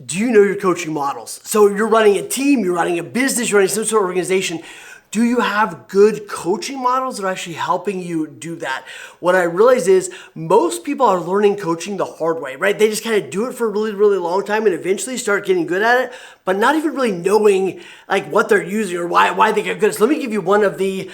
do you know your coaching models? So you're running a team, you're running a business, you're running some sort of organization. Do you have good coaching models that are actually helping you do that? What I realize is most people are learning coaching the hard way, right? They just kind of do it for a really, really long time and eventually start getting good at it, but not even really knowing like what they're using or why they get good. So let me give you one of the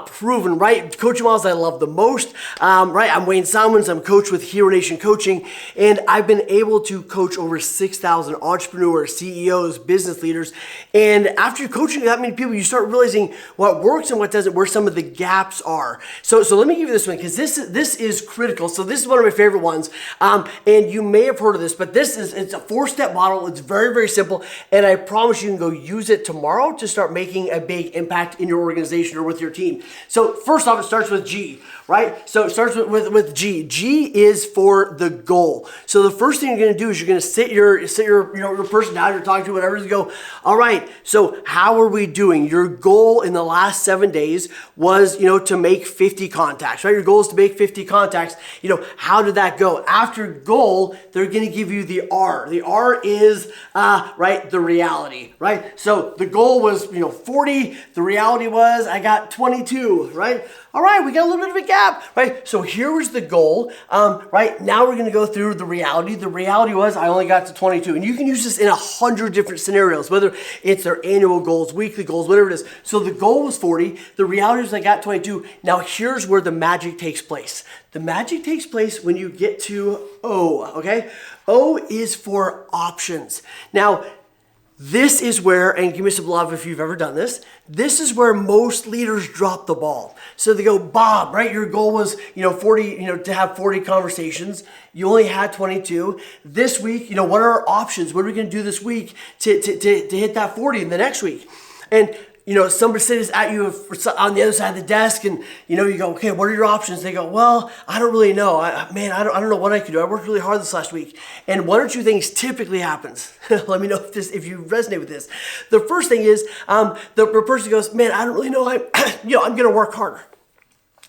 proven, right, coaching models I love the most. Right, I'm Wayne Salmans. I'm coach with Hero Nation Coaching, and I've been able to coach over 6,000 entrepreneurs, CEOs, business leaders. And after you're coaching that many people, you start realizing what works and what doesn't, where some of the gaps are. So let me give you this one because this is critical. So this is one of my favorite ones, and you may have heard of this, but it's a 4-step model. It's very, very simple, and I promise you can go use it tomorrow to start making a big impact in your organization or with your team. So first off, it starts with G, right? So it starts with G. G is for the goal. So the first thing you're going to do is you're going to sit your person down you're talking to, whatever, and go, all right, so how are we doing? Your goal in the last 7 days was, to make 50 contacts, right? Your goal is to make 50 contacts. How did that go? After goal, they're going to give you the R. The R is, right, the reality, right? So the goal was, 40. The reality was I got 22, right? All right, we got a little bit of a gap, right? So here was the goal, right? Now we're gonna go through the reality. The reality was I only got to 22. And you can use this in 100 different scenarios, whether it's their annual goals, weekly goals, whatever it is. So the goal was 40. The reality is I got 22. Now here's where the magic takes place. The magic takes place when you get to O, okay? O is for options. Now, this is where, and give me some love if you've ever done this, this is where most leaders drop the ball. So they go, Bob, right? Your goal was, 40, to have 40 conversations. You only had 22. This week, what are our options? What are we going to do this week to hit that 40 in the next week? And somebody sits at you on the other side of the desk and, you go, okay, what are your options? They go, well, I don't really know. I don't know what I could do. I worked really hard this last week. And one or two things typically happens. Let me know if you resonate with this. The first thing is the person goes, man, I don't really know. I'm going to work harder.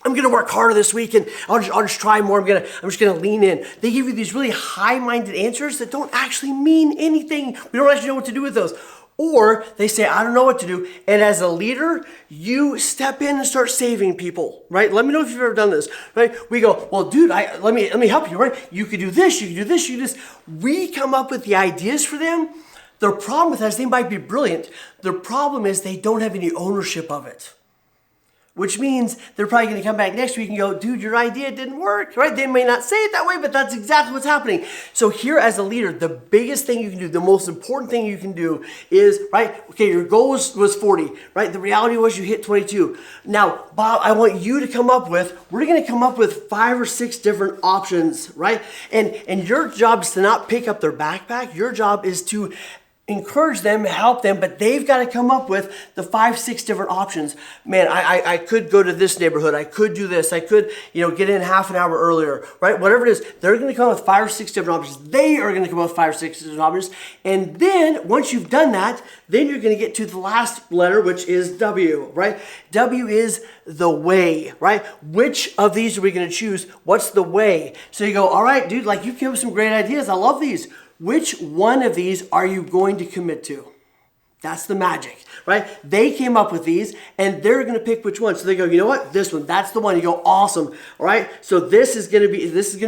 I'm going to work harder this week and I'll just try more. I'm just going to lean in. They give you these really high-minded answers that don't actually mean anything. We don't actually know what to do with those. Or they say, I don't know what to do. And as a leader, you step in and start saving people, right? Let me know if you've ever done this, right? We go, well, dude, let me help you, right? You could do this, you could do this, you could do this. We come up with the ideas for them. The problem with that is they might be brilliant. The problem is they don't have any ownership of it. Which means they're probably going to come back next week and go, dude, your idea didn't work, right? They may not say it that way, but that's exactly what's happening. So here as a leader, the biggest thing you can do, the most important thing you can do is, right, okay, your goal was 40, right? The reality was you hit 22. Now, Bob, I want you to come up with, we're going to come up with 5 or 6 different options, right? And your job is to not pick up their backpack. Your job is to encourage them, help them, but they've got to come up with the 5, 6 different options. Man, I could go to this neighborhood. I could do this. I could, get in half an hour earlier, right? Whatever it is, they're going to come up with 5 or 6 different options. They are going to come up with 5 or 6 different options. And then once you've done that, then you're going to get to the last letter, which is W, right? W is the way, right? Which of these are we going to choose? What's the way? So you go, all right, dude, like you came up with some great ideas. I love these. Which one of these are you going to commit to? That's the magic, right? They came up with these and they're going to pick which one. So they go, you know what? This one, that's the one. You go, awesome. All right. So this is going to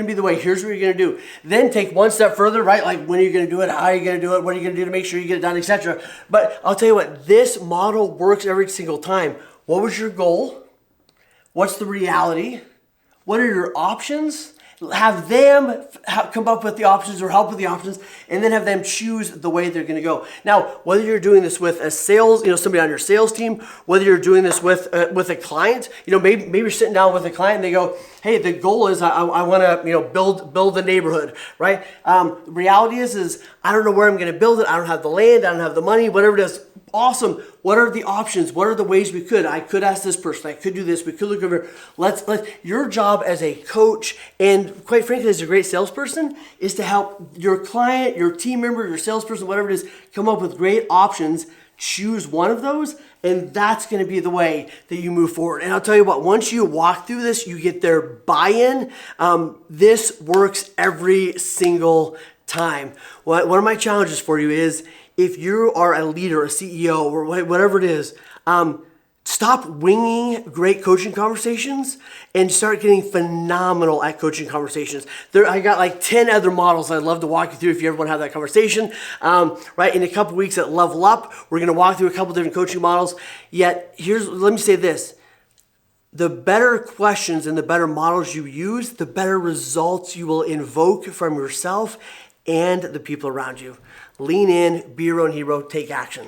be the way. Here's what you're going to do. Then take one step further, right? Like when are you going to do it? How are you going to do it? What are you going to do to make sure you get it done, etc. But I'll tell you what, this model works every single time. What was your goal? What's the reality? What are your options? Have them come up with the options or help with the options, and then have them choose the way they're going to go. Now, whether you're doing this with a sales, somebody on your sales team, whether you're doing this with a client, maybe you're sitting down with a client and they go, hey, the goal is I want to, build the neighborhood, right? Reality is I don't know where I'm going to build it. I don't have the land. I don't have the money, whatever it is. Awesome. What are the options? What are the ways we could? I could ask this person. I could do this. We could look over. Let's your job as a coach and quite frankly as a great salesperson is to help your client, your team member, your salesperson, whatever it is, come up with great options. Choose one of those, and that's going to be the way that you move forward. And I'll tell you what, once you walk through this, you get their buy-in. This works every single time. One of my challenges for you is if you are a leader, a CEO, or whatever it is, stop winging great coaching conversations and start getting phenomenal at coaching conversations. I got like 10 other models I'd love to walk you through if you ever want to have that conversation. Right, in a couple weeks at Level Up, we're going to walk through a couple different coaching models. Yet, let me say this. The better questions and the better models you use, the better results you will invoke from yourself and the people around you. Lean in, be your own hero, take action.